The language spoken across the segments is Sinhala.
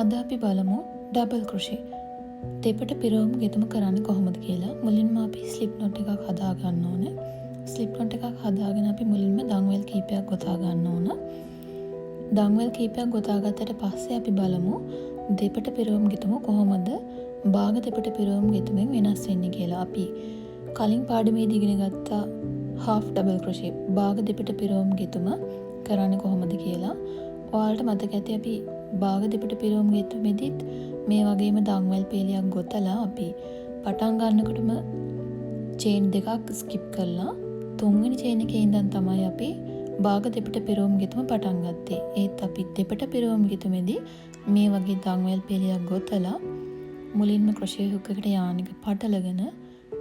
අද අපි බලමු ඩබල් ක්‍රොෂේ දෙපට පිරවුම් ගෙතුම කරන්නේ කොහොමද කියලා. මුලින්ම අපි ස්ලිප් knot එකක් හදා ගන්න ඕනේ. ස්ලිප් knot එකක් හදාගෙන අපි මුලින්ම දන්වැල් කීපයක් ගොතා ගන්න ඕන. දන්වැල් කීපයක් ගොතා ගත්තට පස්සේ අපි බලමු දෙපට පිරවුම් ගෙතුම කොහොමද භාග දෙපට පිරවුම් ගෙතුමෙන් වෙනස් වෙන්නේ කියලා. අපි කලින් පාඩමේදී ඉගෙන ගත්තා half double crochet භාග දෙපට පිරවුම් ගෙතුම කරන්නේ කොහොමද කියලා. ඔයාලට මතක ඇති අපි භාග දෙපට පිරවුම් ගෙතුමේදීත් මේ වගේම දන්වැල් පේලියක් ගොතලා අපි පටන් ගන්නකොටම චේන් දෙකක් ස්කිප් කරලා තුන්වෙනි චේන් එකේ ඉඳන් තමයි අපි භාග දෙපට පිරවුම් ගෙතුම පටන් ගත්තේ. ඒත් අපි දෙපට පිරවුම් ගෙතුමේදී මේ වගේ දන්වැල් පේලියක් ගොතලා මුලින්ම ක්‍රොෂේ හුක් එකට යාන් එක පටලගෙන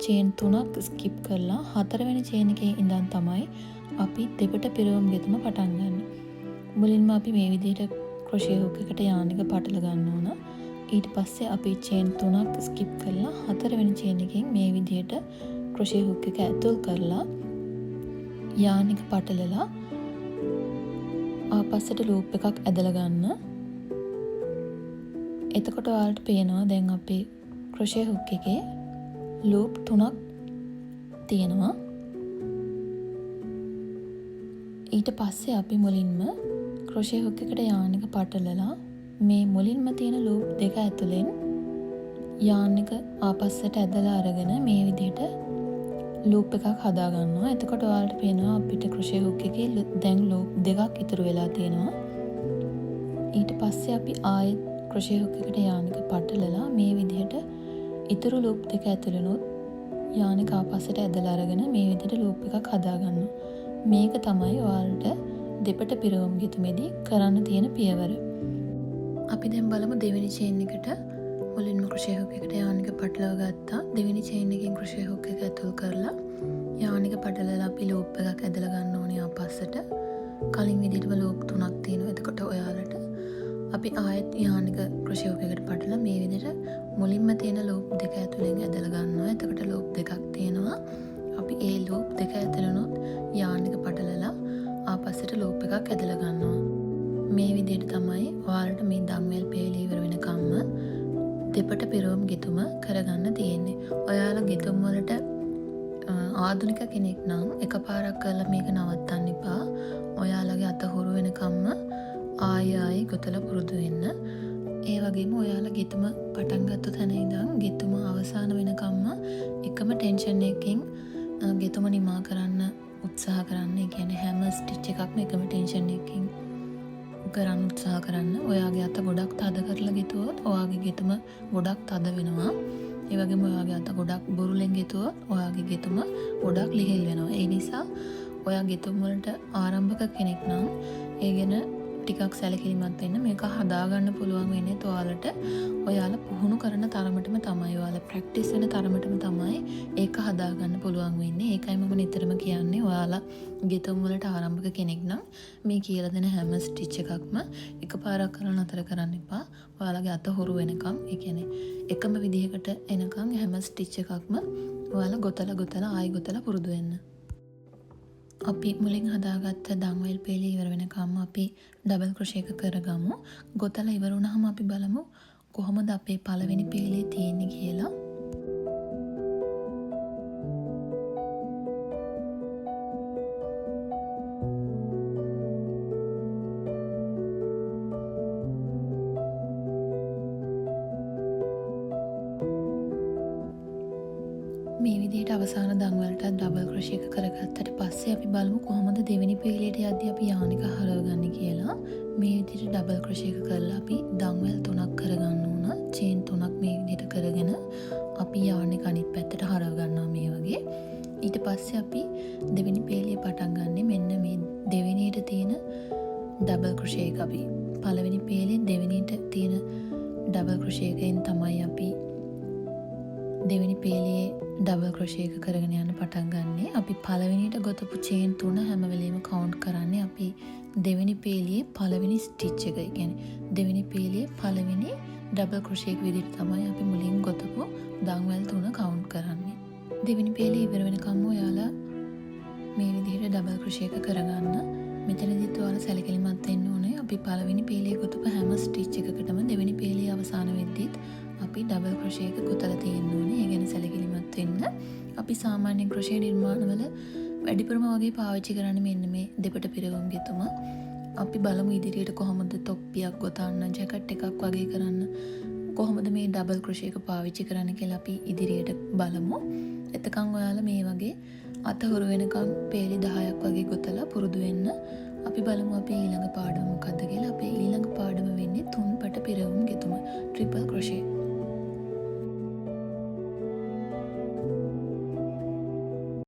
චේන් 3ක් ස්කිප් කරලා හතරවෙනි චේන් එකේ ඉඳන් තමයි අපි දෙපට පිරවුම් ගෙතුම පටන් ගන්න. මුලින්ම අපි මේ විදිහට ක්‍රොෂේ හුක් එකට යාන් එක පටල ගන්න ඕන. ඊට පස්සේ අපි චේන් 3ක් ස්කිප් කරලා හතරවෙනි චේන් එකෙන් මේ විදිහට ක්‍රොෂේ හුක් එක ඇතුල් කරලා යාන් එක පටලලා ආපස්සට ලූප් එකක් ඇදලා ගන්න. එතකොට ඔයාලට පේනවා දැන් අපේ ක්‍රොෂේ හුක් එකේ ලූප් 3ක් තියෙනවා. ඊට පස්සේ අපි මුලින්ම ක්‍රොෂේ හුක් එකට යාන් එක පටලලා මේ මුලින්ම තියෙන ලූප් දෙක ඇතුලෙන් යාන් එක ආපස්සට ඇදලා අරගෙන මේ විදිහට ලූප් එකක් හදා ගන්නවා. එතකොට ඔයාලට පේනවා අපිට ක්‍රොෂේ හුක් එකේ දැන් ලූප් දෙකක් ඉතුරු වෙලා තියෙනවා. ඊට පස්සේ අපි ආයෙත් ක්‍රොෂේ හුක් එකට යාන් එක පටලලා මේ විදිහට ඉතුරු ලූප් දෙක ඇතුළෙනුත් යාන් එක ආපස්සට ඇදලා අරගෙන මේ විදිහට ලූප් එකක් හදා ගන්නවා. මේක තමයි ඔයාලට දෙපට පිරවුම් ගෙතුමේදී කරන්න තියෙන පියවර. අපි දැන් බලමු දෙවෙනි චේන් එකට මුලින්ම ක්‍රොෂේ හුක් එකට යාන් එක පටලව ගත්තා. දෙවෙනි චේන් එකෙන් ක්‍රොෂේ හුක් එක ඇතුල් කරලා යාන් එක පටලලා අපි ලූප් එකක් ඇදලා ගන්න ඕනේ ආපස්සට. කලින් විදිහටම ලූප් 3ක් තියෙනවා. එතකොට ඔයාලට අපි ආයෙත් යාන් එක ක්‍රොෂේ හුක් එකට පටලලා මේ විදිහට මුලින්ම තියෙන ලූප් දෙක ඇතුලෙන් ඇදලා ගන්නවා. එතකොට ලූප් දෙකක් තියෙනවා. අපි ඒ ලූප් දෙක ඇතුළෙනුත් යාන් එක පටලලා ආපස්සට ලූප් එකක් ඇදලා ගන්නවා. මේ විදිහට තමයි ඔයාලට මේ දන්වැල් පේලි ඉවර වෙනකම්ම දෙපට පිරවුම් ගෙතුම කරගන්න තියෙන්නේ. ඔයාලා ගෙතුම් වලට ආධුනික කෙනෙක් නම් එකපාරක් කරලා මේක නවත්තන්න එපා. ඔයාලගේ අත හුරු වෙනකම්ම ආයෙ ගොතලා පුරුදු වෙන්න. ඒ වගේම ඔයාලා ගෙතුම පටන් ගත්ත තැන ඉඳන් ගෙතුම අවසන් වෙනකම්ම එකම ටෙන්ෂන් එකකින් ගෙතුම නිමා කරන්න උත්සාහ කරන්න. ඒ කියන්නේ හැම ස්ටිච් එකක්ම එකම ටෙන්ෂන් එකකින් කරන්න උත්සාහ කරන්න. ඔයාගේ අත ගොඩක් තද කරලා ගෙතුවොත් ඔයාගේ ගෙතුම ගොඩක් තද වෙනවා. ඒ වගේම ඔයාගේ අත ගොඩක් බුරුලෙන් ගෙතුවොත් ඔයාගේ ගෙතුම ගොඩක් ලිහිල් වෙනවා. ඒ නිසා ඔයා ගෙතුම් වලට ආරම්භක කෙනෙක් නම් ඒ ගැන ටිකක් සැලකිලිමත් වෙන්න. මේක හදාගන්න පුළුවන් වෙන්නේ ඔයාලට ඔයාලා පුහුණු කරන තරමටම තමයි, ඔයාලා ප්‍රැක්ටිස් වෙන තරමටම තමයි ඒක හදාගන්න පුළුවන් වෙන්නේ. ඒකයි මම නිතරම කියන්නේ ඔයාලා ගෙතුම් වලට ආරම්භක කෙනෙක් නම් මේ කියලා දෙන හැම ස්ටිච් එකක්ම එකපාරක් කරලා නතර කරන්න එපා. ඔයාලගේ අත හුරු වෙනකම්, ඒ කියන්නේ එකම විදිහකට එනකම් හැම ස්ටිච් එකක්ම ඔයාලා ගොතලා ආයි ගොතලා පුරුදු වෙන්න. අපි මුලින් හදාගත්ත දන්වැල් පේලි ඉවර වෙනකම් අපි ඩබල් ක්‍රොෂේ එක කරගමු. ගොතලා ඉවර වුණාම අපි බලමු කොහොමද අපේ පළවෙනි පේලිය තියෙන්නේ කියලා. මේ විදිහට අවසාන දන්වැල්ට ඩබල් ක්‍රොෂේ එක කරගත්තට පස්සේ අපි බලමු කොහොමද දෙවෙනි පේලියට යද්දී අපි යාන් එක හරවගන්නේ කියලා. මේ විදිහට ඩබල් ක්‍රොෂේ එක කරලා අපි දන්වැල් 3ක් කරගන්න ඕන. චේන් 3ක් මේ විදිහට කරගෙන අපි යාන් එක අනිත් පැත්තට හරව ගන්නවා මේ වගේ. ඊට පස්සේ අපි දෙවෙනි පේලිය පටන් ගන්නෙ මෙන්න මේ දෙවෙනියට තියෙන ඩබල් ක්‍රොෂේ එක. අපි පළවෙනි පේලිය දෙවෙනියට තියෙන ඩබල් ක්‍රොෂේ එකෙන් තමයි අපි දෙවෙනි පේලියේ ඩබල් ක්‍රොෂේ එක කරගෙන යන්න පටන් ගන්නෙ. අපි පළවෙනියට ගොතපු චේන් 3 හැම වෙලෙම කවුන්ට් කරන්නේ අපි දෙවෙනි පේලියේ පළවෙනි ස්ටිච් එක. ඒ කියන්නේ දෙවෙනි පේලියේ පළවෙනි ඩබල් ක්‍රොෂේ එක විදිහට තමයි අපි මුලින් ගොතපු දන්වැල් 3 කවුන්ට් කරන්නේ. දෙවෙනි පේලිය ඉවර වෙනකම් ඔයාලා මේ විදිහට ඩබල් ක්‍රොෂේ එක කරගන්න. මෙතනදිත් ඔයාලා සැලකිලිමත් වෙන්න ඕනේ. අපි පළවෙනි පේලිය ගොතපු හැම ස්ටිච් එකකටම දෙවෙනි පේලිය අවසාන වෙද්දිත් අපි ඩබල් ක්‍රොෂේ එක ගොතලා තියෙන්න ඕනේ. ඒ ගැන සැලකිලිමත් වෙන්න. අපි සාමාන්‍යයෙන් ක්‍රොෂේ නිර්මාණවල වැඩිපුරම වගේ පාවිච්චි කරන්නේ මෙන්න මේ දෙපට පිරවුම් ගෙතුම. අපි බලමු ඉදිරියට කොහොමද තොප්පියක් ගොතන්න, ජැකට් එකක් වගේ කරන්න කොහොමද මේ ඩබල් ක්‍රොෂේ එක පාවිච්චි කරන්න කියලා අපි ඉදිරියට බලමු. එතකන් ඔයාලා මේ වගේ අත හුරු වෙනකන් පේලි 10ක් වගේ ගොතලා පුරුදු වෙන්න. අපි බලමු අපේ ඊළඟ පාඩම මොකක්ද කියලා. අපේ ඊළඟ පාඩම වෙන්නේ තුන් පට පිරවුම් ගෙතුම, ට්‍රිපල් ක්‍රොෂේ.